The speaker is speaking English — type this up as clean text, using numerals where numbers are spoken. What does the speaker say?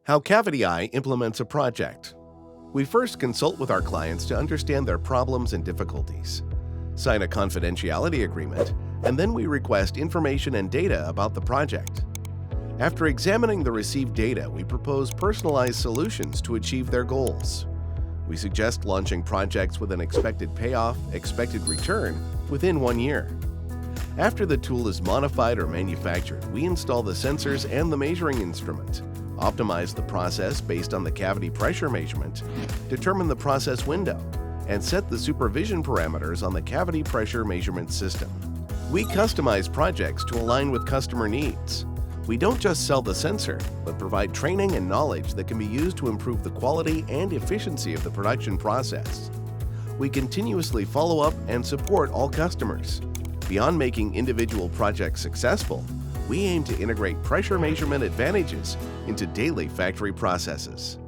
How Cavity Eye implements a project. We first consult with our clients to understand their problems and difficulties, sign a confidentiality agreement, and then we request information and data about the project. After examining the received data, we propose personalized solutions to achieve their goals. We suggest launching projects with an expected payoff, expected return within 1 year. After the tool is modified or manufactured, we install the sensors and the measuring instrument, optimize the process based on the cavity pressure measurement, determine the process window, and set the supervision parameters on the cavity pressure measurement system. We customize projects to align with customer needs. We don't just sell the sensor, but provide training and knowledge that can be used to improve the quality and efficiency of the production process. We continuously follow up and support all customers. Beyond making individual projects successful, we aim to integrate pressure measurement advantages into daily factory processes.